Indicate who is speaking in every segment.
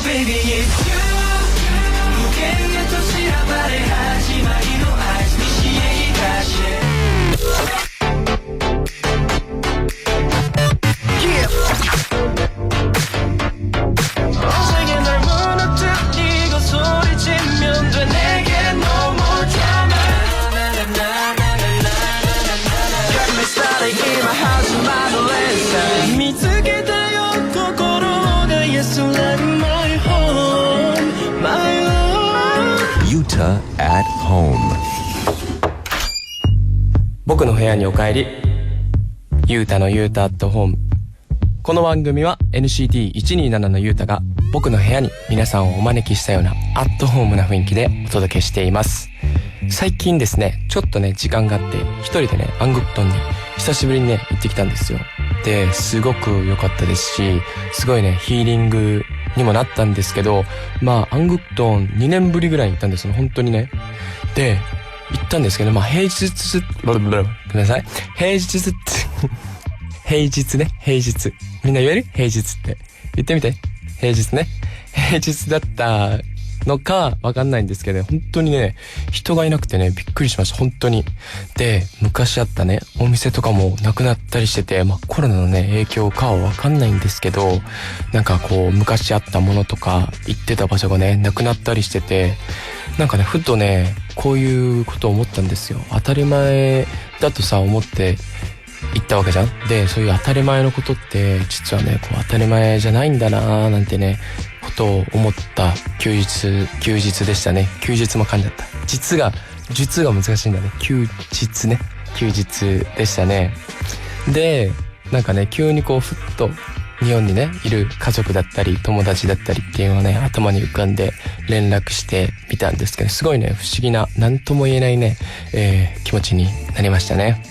Speaker 1: baby it's you 無限へと散らばれ始まりの合図西へ東へ見つけたよ心が安らぐ My home My home
Speaker 2: Yuta at home
Speaker 3: 僕の部屋にお帰りユータのユータアットホーム。この番組は NCT127 のユータが僕の部屋に皆さんをお招きしたようなアットホームな雰囲気でお届けしています。最近ですねちょっとね時間があって一人でねアングットンに久しぶりにね行ってきたんですよ。ですごく良かったですしすごいねヒーリングにもなったんですけどアングットン2年ぶりぐらいに行ったんですよ本当にね。で行ったんですけど平日ごめんなさい平日みんな言える平日って言ってみて平日ね平日だったのかわかんないんですけど本当にね人がいなくてねびっくりしました本当に。で昔あったねお店とかもなくなったりしててコロナのね影響かはわかんないんですけどなんかこう昔あったものとか行ってた場所がねなくなったりしててなんかねふとねこういうことを思ったんですよ。当たり前だとさ思って行ったわけじゃん。でそういう当たり前のことって実はねこう当たり前じゃないんだなーなんてねことを思った休日でしたね。休日も噛んじゃった。術が難しいんだね。休日でしたね。でなんかね急にこうふっと日本にねいる家族だったり友達だったりっていうのがね頭に浮かんで連絡してみたんですけどすごいね不思議な何とも言えないね、気持ちになりましたね。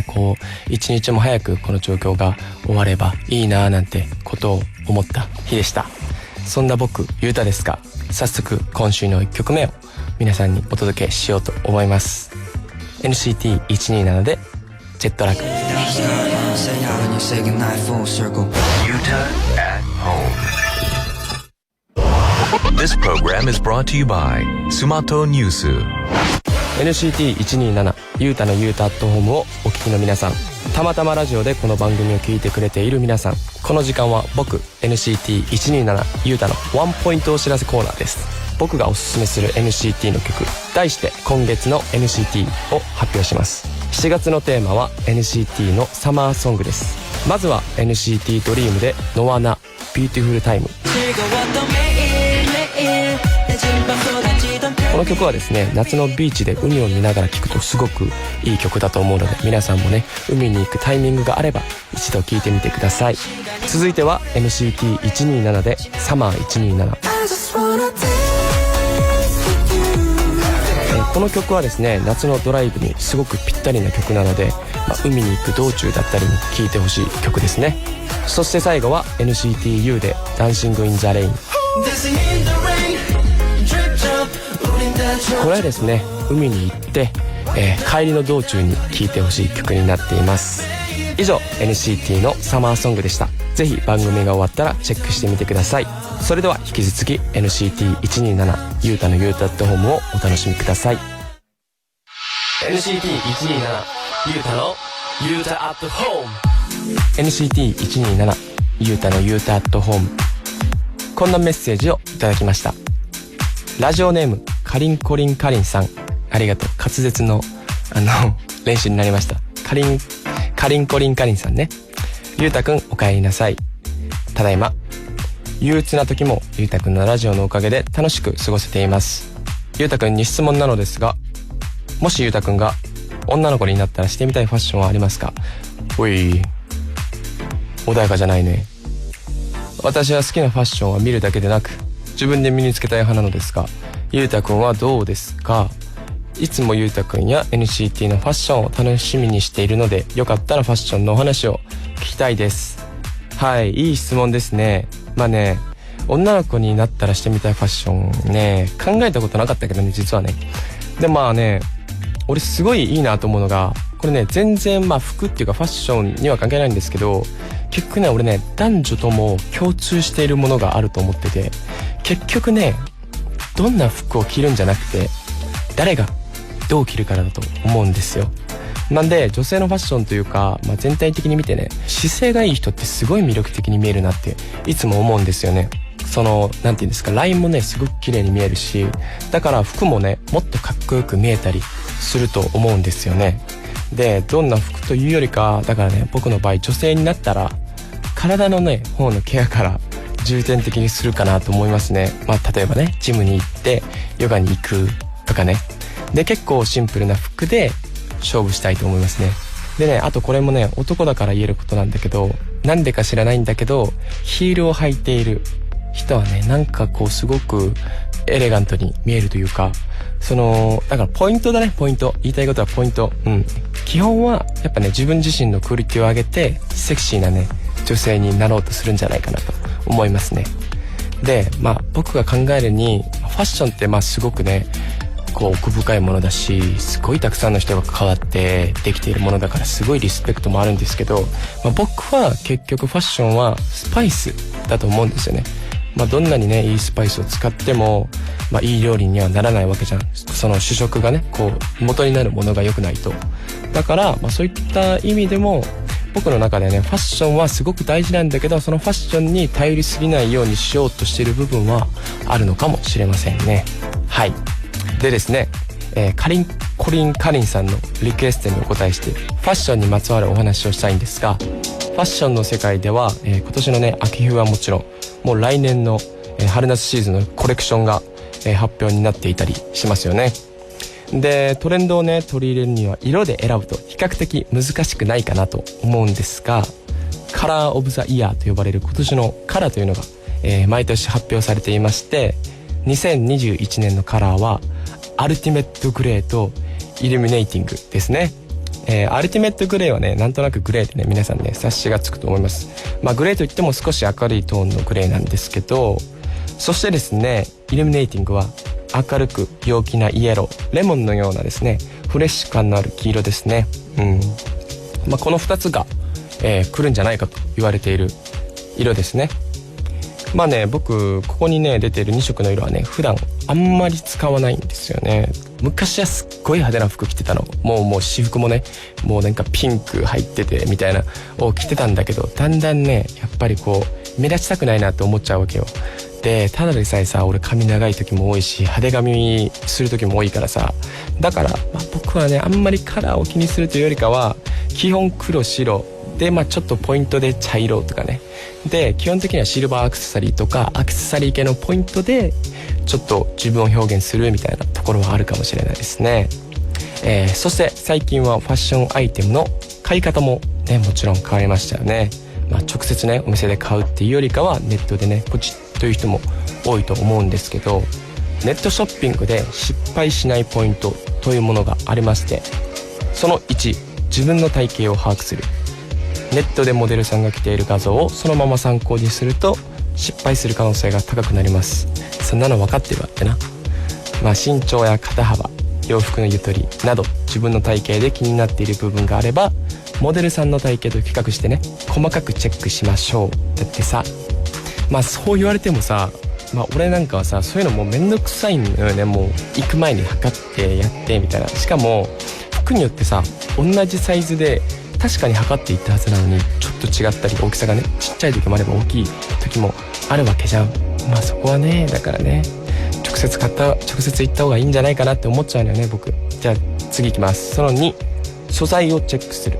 Speaker 3: こう一日も早くこの状況が終わればいいななんてことを思った日でした。そんな僕ゆうたですが早速今週の1曲目を皆さんにお届けしようと思います。 NCT127 でジェットラグ。
Speaker 2: Yuta at home. This program is brought to you by Sumato News
Speaker 3: NCT127 ユータのユータアットホームをお聞きの皆さんたまたまラジオでこの番組を聞いてくれている皆さんこの時間は僕 NCT127 ユータのワンポイントお知らせコーナーです。僕がおすすめする NCT の曲題して今月の NCT を発表します。7月のテーマは NCT のサマーソングです。まずは NCT ドリームでノワナビューティフルタイム。この曲はですね夏のビーチで海を見ながら聴くとすごくいい曲だと思うので皆さんもね海に行くタイミングがあれば一度聴いてみてください。続いては NCT127 でサマー127。この曲はですね夏のドライブにすごくぴったりな曲なので、海に行く道中だったりに聴いてほしい曲ですね。そして最後は NCTU でダンシングインザレイン。これはですね海に行って、帰りの道中に聴いてほしい曲になっています。以上 NCT のサマーソングでした。ぜひ番組が終わったらチェックしてみてください。それでは引き続き NCT127 ユータのユータアットホームをお楽しみください。 NCT127 ユータのユータアットホーム。 NCT127 ユータのユータアットホーム。こんなメッセージをいただきました。ラジオネームカリンコリンカリンさん、ありがとう。滑舌の練習になりました。カリンコリンカリンさんね。ゆうたくんお帰りなさい。ただいま。憂鬱な時もゆうたくんのラジオのおかげで楽しく過ごせています。ゆうたくんに質問なのですが、もしゆうたくんが女の子になったらしてみたいファッションはありますか？おい、穏やかじゃないね。私は好きなファッションは見るだけでなく自分で身につけたい派なのですが、ゆうたくんはどうですか？いつもゆうたくんや NCT のファッションを楽しみにしているので、よかったらファッションのお話を聞きたいです。はい、いい質問ですね。女の子になったらしてみたいファッションね、考えたことなかったけどね、実はね。で俺すごいいいなと思うのが、これね全然服っていうかファッションには関係ないんですけど、結局ね俺ね男女とも共通しているものがあると思ってて、結局ねどんな服を着るんじゃなくて誰がどう着るからだと思うんですよ。なんで女性のファッションというか、全体的に見てね姿勢がいい人ってすごい魅力的に見えるなっていつも思うんですよね。そのなんていうんですか、ラインもねすごく綺麗に見えるし、だから服もねもっとかっこよく見えたりすると思うんですよね。でどんな服というよりか、だからね僕の場合女性になったら体のね方のケアから重点的にするかなと思いますね。例えばねジムに行ってヨガに行くとかね、で結構シンプルな服で勝負したいと思いますね。でねあとこれもね男だから言えることなんだけど、なんでか知らないんだけどヒールを履いている人はねなんかこうすごくエレガントに見えるというか、だからポイントだね、ポイント。言いたいことはポイント。基本はやっぱね自分自身のクオリティを上げてセクシーなね女性になろうとするんじゃないかなと思いますね。で僕が考えるにファッションってすごくねこう奥深いものだし、すごいたくさんの人が関わってできているものだからすごいリスペクトもあるんですけど、僕は結局ファッションはスパイスだと思うんですよね。どんなにねいいスパイスを使っても、いい料理にはならないわけじゃん。その主食がねこう元になるものが良くないと。だから、そういった意味でも僕の中でねファッションはすごく大事なんだけど、そのファッションに頼りすぎないようにしようとしている部分はあるのかもしれませんね。はい。でですね、コリンカリンさんのリクエストにお答えしてファッションにまつわるお話をしたいんですが、ファッションの世界では、今年のね秋冬はもちろんもう来年の、春夏シーズンのコレクションが、発表になっていたりしますよね。でトレンドをね取り入れるには色で選ぶと比較的難しくないかなと思うんですが、カラーオブザイヤーと呼ばれる今年のカラーというのが、毎年発表されていまして、2021年のカラーはアルティメットグレーとイルミネーティングですね。アルティメットグレーはねなんとなくグレーでね皆さんね察しがつくと思います。グレーといっても少し明るいトーンのグレーなんですけど、そしてですねイルミネーティングは明るく陽気なイエロー、レモンのようなですねフレッシュ感のある黄色ですね。この2つが、来るんじゃないかと言われている色ですね。僕ここにね出ている2色の色はね普段あんまり使わないんですよね。昔はすっごい派手な服着てたの。もう私服もねもうなんかピンク入っててみたいなを着てたんだけど、だんだんねやっぱりこう目立ちたくないなって思っちゃうわけよ。でただでさえさ俺髪長い時も多いし派手髪する時も多いからさ、だから、僕はねあんまりカラーを気にするというよりかは基本黒白でちょっとポイントで茶色とかね、で基本的にはシルバーアクセサリーとかアクセサリー系のポイントでちょっと自分を表現するみたいなところはあるかもしれないですね。そして最近はファッションアイテムの買い方もねもちろん変わりましたよね。直接ねお店で買うっていうよりかはネットでねポチッという人も多いと思うんですけど、ネットショッピングで失敗しないポイントというものがありまして、その1、自分の体型を把握する。ネットでモデルさんが着ている画像をそのまま参考にすると失敗する可能性が高くなります。そんなの分かってるわってな。身長や肩幅、洋服のゆとりなど自分の体型で気になっている部分があればモデルさんの体型と比較してね細かくチェックしましょう。だってさそう言われてもさ、俺なんかはさそういうのもうめんどくさいのよね。もう行く前に測ってやってみたいな。しかも服によってさ同じサイズで確かに測っていったはずなのにちょっと違ったり大きさがねちっちゃい時もあれば大きい時もあるわけじゃん。そこはねだからね直接行った方がいいんじゃないかなって思っちゃうのよね僕。じゃあ次いきます。その2、素材をチェックする。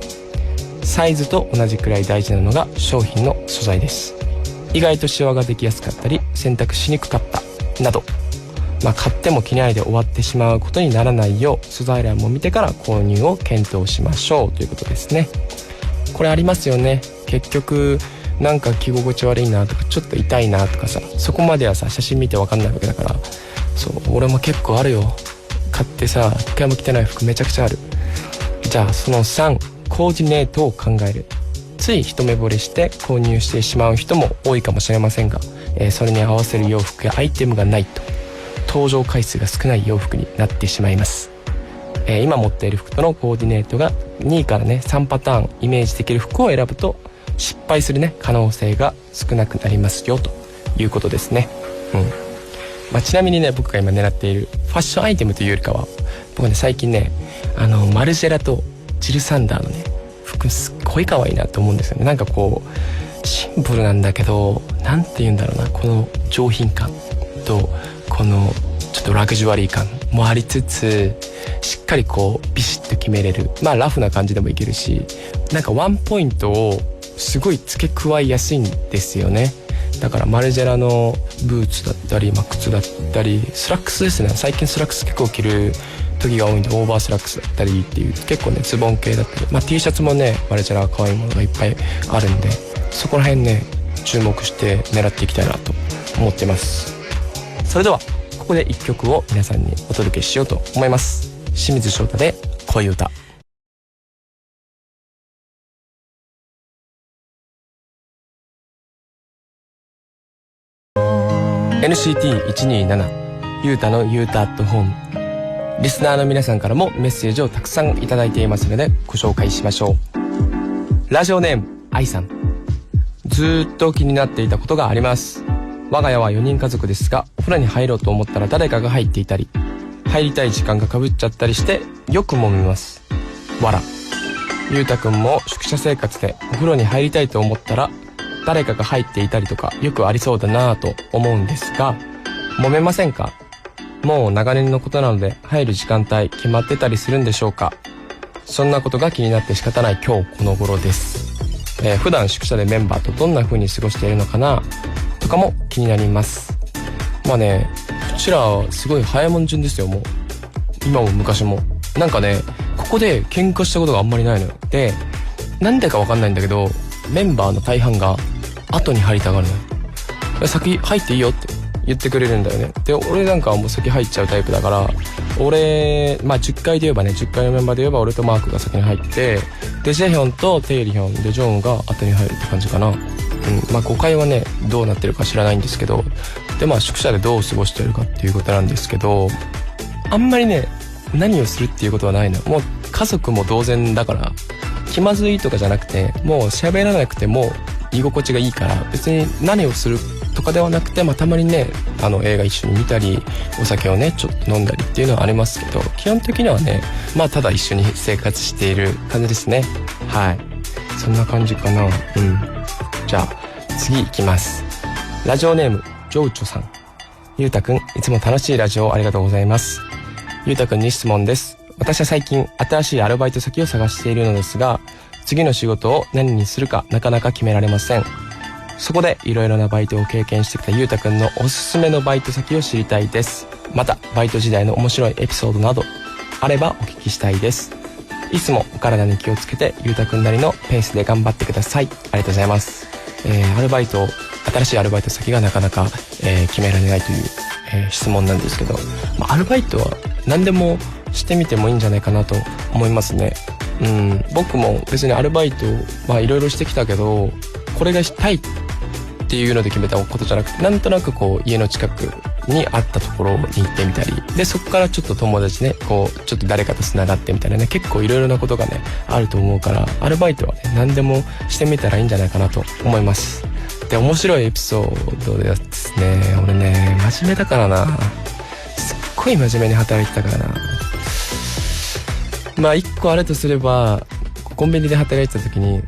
Speaker 3: サイズと同じくらい大事なのが商品の素材です。意外とシワができやすかったり洗濯しにくかったなど、買っても着ないで終わってしまうことにならないよう素材欄も見てから購入を検討しましょうということですね。これありますよね。結局なんか着心地悪いなとかちょっと痛いなとかさ、そこまではさ写真見て分かんないわけだから、そう俺も結構あるよ。買ってさ一回も着てない服めちゃくちゃある。じゃあその3、コーディネートを考える。つい一目惚れして購入してしまう人も多いかもしれませんが、それに合わせる洋服やアイテムがないと登場回数が少ない洋服になってしまいます。今持っている服とのコーディネートが2からね3パターンイメージできる服を選ぶと失敗するね可能性が少なくなりますよということですね。ちなみにね、僕が今狙っているファッションアイテムというよりかは、僕ね最近ねマルジェラとジルサンダーのね服すっごい可愛いなと思うんですよね。なんかこうシンプルなんだけど、なんて言うんだろうな、この上品感とこのちょっとラグジュアリー感もありつつ、しっかりこうビシッと決めれる、ラフな感じでもいけるし、なんかワンポイントをすごい付け加えやすいんですよね。だからマルジェラのブーツだったり、靴だったり、スラックスですね。最近スラックス結構着る時が多いんで、オーバースラックスだったりっていう結構ねズボン系だったり、T シャツもねマルジェラは可愛いものがいっぱいあるんで、そこら辺ね注目して狙っていきたいなと思ってます。それではここで一曲を皆さんにお届けしようと思います。清水翔太で恋歌。NCT127 ゆうたのゆうたアットホーム。リスナーの皆さんからもメッセージをたくさんいただいていますのでご紹介しましょう。ラジオネーム愛さん。ずーっと気になっていたことがあります。我が家は4人家族ですが、お風呂に入ろうと思ったら誰かが入っていたり、入りたい時間が被っちゃったりしてよく揉めます。わら。ゆうたくんも宿舎生活でお風呂に入りたいと思ったら誰かが入っていたりとかよくありそうだなぁと思うんですが、揉めませんか？もう長年のことなので入る時間帯決まってたりするんでしょうか？そんなことが気になって仕方ない今日この頃です。普段宿舎でメンバーとどんな風に過ごしているのかなとかも気になります。こちらはすごい早いもん順ですよ。もう今も昔もなんかね、ここで喧嘩したことがあんまりないのよ。で、なんでかわかんないんだけど、メンバーの大半が後に入りたがるのよ。先入っていいよって言ってくれるんだよね。で、俺なんかはもう先入っちゃうタイプだから、俺10回で言えばね、10回のメンバーで言えば俺とマークが先に入って、でジェヒョンとテイリヒョンでジョンが後に入るって感じかな。5回はねどうなってるか知らないんですけど、で宿舎でどう過ごしてるかっていうことなんですけど、あんまりね何をするっていうことはないの。もう家族も同然だから、気まずいとかじゃなくて、もう喋らなくても居心地がいいから、別に何をするとかではなくて、たまにね映画一緒に見たり、お酒をねちょっと飲んだりっていうのはありますけど、基本的にはねただ一緒に生活している感じですね。はい、そんな感じかな。じゃあ次行きます。ラジオネームジョウチョさん。ゆうたくん、いつも楽しいラジオをありがとうございます。ゆうたくんに質問です。私は最近新しいアルバイト先を探しているのですが、次の仕事を何にするかなかなか決められません。そこでいろいろなバイトを経験してきたゆうたくんのおすすめのバイト先を知りたいです。またバイト時代の面白いエピソードなどあればお聞きしたいです。いつもお体に気をつけてゆうたくんなりのペースで頑張ってください。ありがとうございます。新しいアルバイト先がなかなか、決められないという、質問なんですけど、アルバイトは何でもしてみてもいいんじゃないかなと思いますね。僕も別にアルバイトいろいろしてきたけど、これがしたいっていうので決めたことじゃなくて、なんとなく家の近くにあったところに行ってみたり、でそこからちょっと友達ねちょっと誰かと繋がってみたいなね、結構いろいろなことがねあると思うから、アルバイトはね何でもしてみたらいいんじゃないかなと思います。で、面白いエピソードですね。俺ね真面目だからな、すっごい真面目に働いてたからな。一個あるとすれば、コンビニで働いてた時に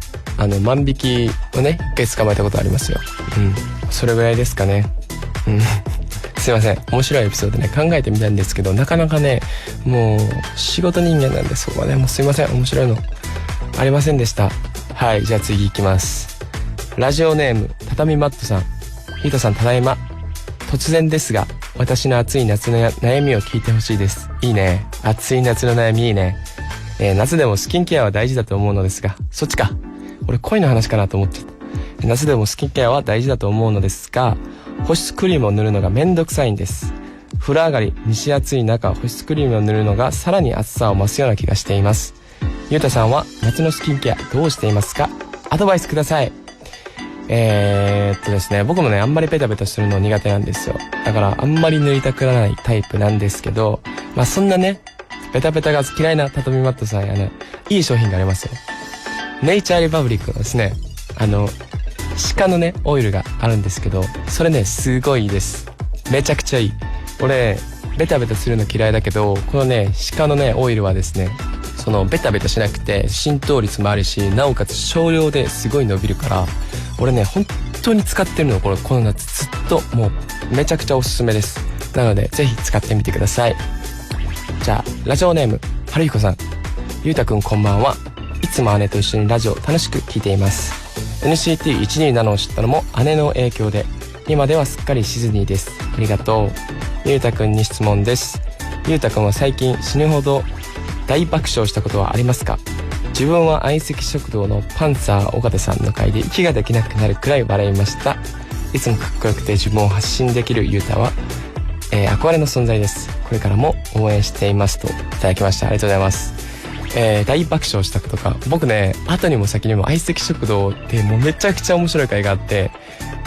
Speaker 3: 万引きをね一回捕まえたことありますよ。それぐらいですかね。すいません、面白いエピソードね考えてみたんですけど、なかなかねもう仕事人間なんで、そこはねもうすいません、面白いのありませんでした。はい、じゃあ次行きます。ラジオネーム畳マットさん。ゆうたさん、ただいま。突然ですが私の暑い夏の悩みを聞いてほしいです。いいね、暑い夏の悩みいいね。夏でもスキンケアは大事だと思うのですが、そっちか、俺恋の話かなと思っちゃった。夏でもスキンケアは大事だと思うのですが、保湿クリームを塗るのがめんどくさいんです。風呂上がり蒸し暑い中、保湿クリームを塗るのがさらに暑さを増すような気がしています。ゆうたさんは夏のスキンケアどうしていますか？アドバイスください。ですね、僕もねあんまりペタペタするの苦手なんですよ。だからあんまり塗りたくないタイプなんですけど、そんなねペタペタが嫌いな畳マットさんやね、いい商品がありますよ。ネイチャーリパブリックのですね鹿のねオイルがあるんですけど、それねすごいいいです。めちゃくちゃいい。俺ベタベタするの嫌いだけど、このね鹿のねオイルはですね、そのベタベタしなくて浸透率もあるし、なおかつ少量ですごい伸びるから、俺ね本当に使ってるのこの夏ずっと。もうめちゃくちゃおすすめです。なのでぜひ使ってみてください。じゃあラジオネームはるひこさん、ゆうたくんこんばんは。いつも姉と一緒にラジオ楽しく聞いています。 NCT127 を知ったのも姉の影響で、今ではすっかりシズニーです。ありがとう。ゆうたくんに質問です。ゆうたくんは最近死ぬほど大爆笑したことはありますか？自分は相席食堂のパンサー尾形さんの回で息ができなくなるくらい笑いました。いつもかっこよくて自分を発信できるゆうたは、憧れの存在です。これからも応援していますといただきました。ありがとうございます。大爆笑したことか。僕ね、後にも先にも相席食堂ってもうめちゃくちゃ面白い回があって、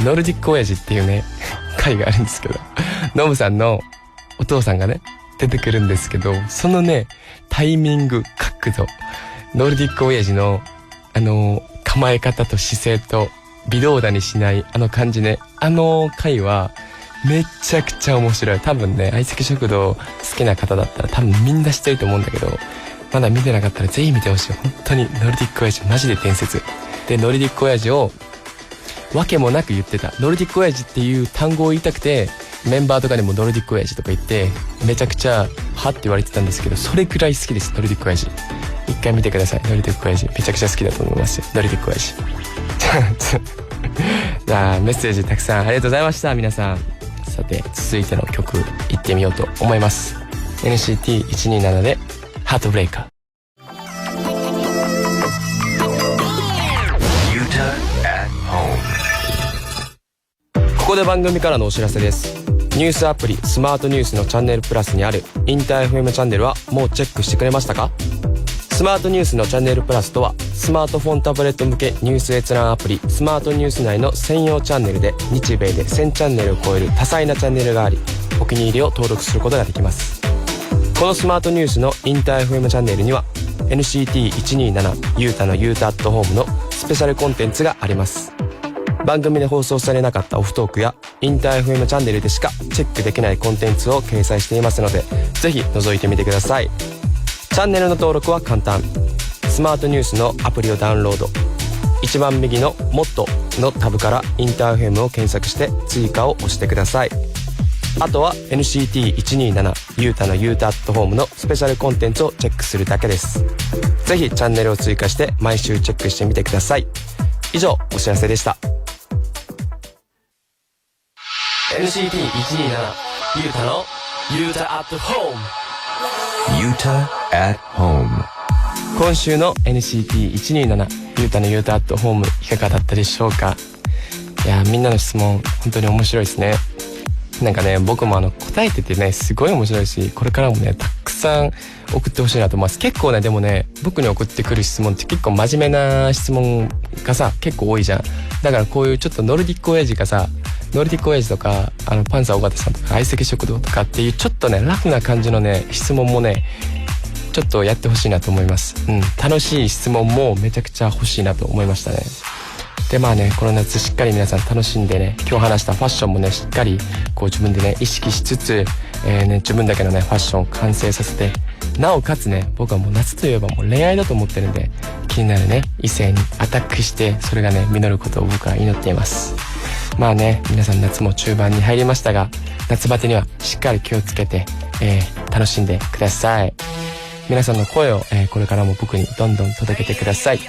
Speaker 3: ノルディック親父っていうね回があるんですけど、ノブさんのお父さんがね出てくるんですけど、そのねタイミング、角度、ノルディック親父の構え方と姿勢と微動だにしない感じね、回はめちゃくちゃ面白い。多分ね相席食堂好きな方だったら多分みんな知ってると思うんだけど、まだ見てなかったらぜひ見てほしい。本当にノルディック親父マジで伝説で、ノルディック親父をわけもなく言ってた。ノルディック親父っていう単語を言いたくて、メンバーとかにもノルディック親父とか言ってめちゃくちゃはって言われてたんですけど、それくらい好きです。ノルディック親父一回見てください。ノルディック親父めちゃくちゃ好きだと思いますよ。ノルディック親父じゃあメッセージたくさんありがとうございました皆さん。さて続いての曲いってみようと思います。 NCT127 でハートブレイカー。ここで番組からのお知らせです。ニュースアプリスマートニュースのチャンネルプラスにあるインター FM チャンネルはもうチェックしてくれましたか？スマートニュースのチャンネルプラスとは、スマートフォンタブレット向けニュース閲覧アプリスマートニュース内の専用チャンネルで、日米で1000チャンネルを超える多彩なチャンネルがあり、お気に入りを登録することができます。このスマートニュースのインター FM チャンネルには NCT127 ゆうたのゆうたアットホームのスペシャルコンテンツがあります。番組で放送されなかったオフトークやインター FM チャンネルでしかチェックできないコンテンツを掲載していますので、ぜひ覗いてみてください。チャンネルの登録は簡単。スマートニュースのアプリをダウンロード、一番右のもっとのタブからインター FM を検索して追加を押してください。あとは NCT127 ゆうたのゆうたアットホームのスペシャルコンテンツをチェックするだけです。ぜひチャンネルを追加して毎週チェックしてみてください。以上お知らせでした。 NCT127 ゆうたのゆうたアットホーム、
Speaker 2: Yuta at home。
Speaker 3: 今週の NCT127 ゆうたのゆうたアットホームいかがだったでしょうか？いやみんなの質問本当に面白いですね。なんかね僕も答えててねすごい面白いし、これからもねたくさん送ってほしいなと思います。結構ねでもね僕に送ってくる質問って結構真面目な質問がさ結構多いじゃん。だからこういうちょっとノルディック親父がさ、ノルディック親父とかパンサー尾形さんとか相席食堂とかっていうちょっとねラフな感じのね質問もねちょっとやってほしいなと思います。楽しい質問もめちゃくちゃ欲しいなと思いましたね。でまあねこの夏しっかり皆さん楽しんでね、今日話したファッションもねしっかりこう自分でね意識しつつ、自分だけのねファッションを完成させて、なおかつね僕はもう夏といえばもう恋愛だと思ってるんで、気になるね異性にアタックしてそれがね実ることを僕は祈っています。まあね皆さん夏も中盤に入りましたが、夏バテにはしっかり気をつけて、楽しんでください。皆さんの声を、これからも僕にどんどん届けてください。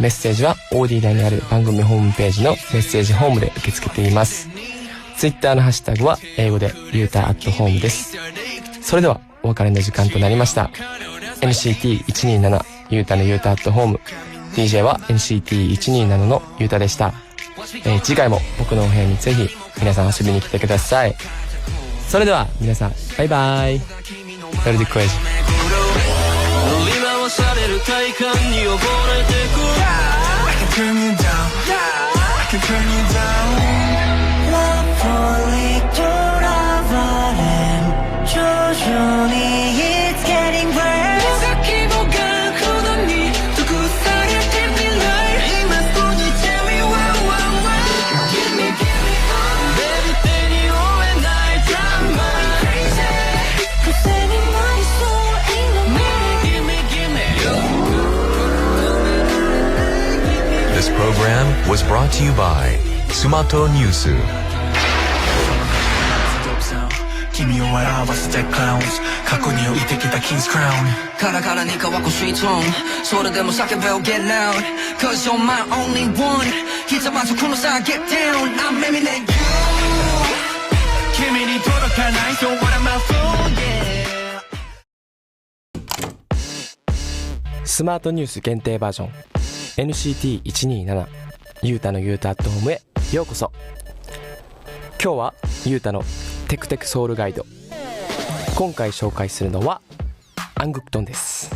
Speaker 3: メッセージは OD 内にある番組ホームページのメッセージホームで受け付けています。Twitter のハッシュタグは英語でゆうたアットホームです。それではお別れの時間となりました。 NCT127 ゆうたのゆうたアットホーム DJ は NCT127 のゆうたでした。次回も僕のお部屋にぜひ皆さん遊びに来てください。それでは皆さんバイバイ。ノルディック親父。
Speaker 1: 振り回される体感に溺れてく I can turn you down, I can turn you down. Love for 돌아가는 조종이 It's getting worse. 뭐가 기분가 그러니 또 그 사이에 dim light 이만 손이 제일
Speaker 2: program was brought to you by Sumato News.
Speaker 1: 君を笑わせてクラウンズ過去に置いてきたキングスクラウンカラカラに乾くスイートーンそれでも叫べよ Get loud Cause you're my only one ひざまずこのさ Get down I'm aiming at you 君に届かない So what am I for yeah
Speaker 3: スマートニュース限定バージョン NCT127 ゆうたのゆうたアットホームへようこそ。今日はゆうたのテクテクソウルガイド。今回紹介するのはアングクトンです。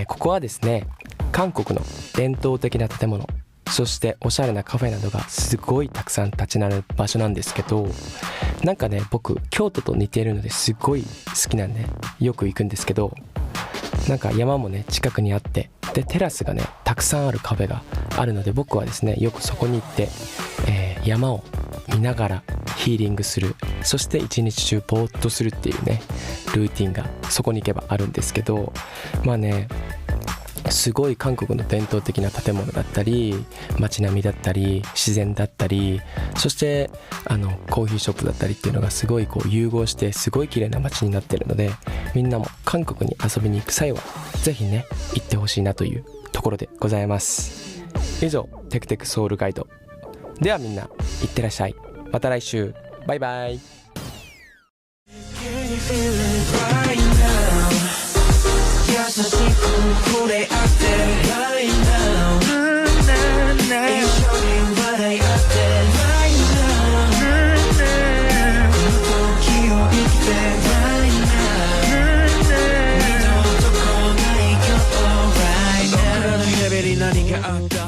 Speaker 3: ここはですね、韓国の伝統的な建物、そしておしゃれなカフェなどがすごいたくさん立ち並ぶ場所なんですけど、なんかね、僕京都と似ているのですごい好きなんでよく行くんですけど、なんか山もね近くにあって、でテラスがねたくさんあるカフェがあるので、僕はですねよくそこに行って、山を見ながらヒーリングする、そして一日中ぼーっとするっていうねルーティンがそこに行けばあるんですけど、まあね、すごい韓国の伝統的な建物だったり街並みだったり自然だったり、そしてコーヒーショップだったりっていうのがすごいこう融合してすごい綺麗な街になってるので、みんなも韓国に遊びに行く際はぜひね行ってほしいなというところでございます。以上テクテクソウルガイドでは、みんな行ってらっしゃい。また来週、バイバイ。
Speaker 1: 優しく触れ合って Right now 一緒に笑い合って Right now この時を生きて Right now 二度と来ない今日 Right now 僕らの日々に何があった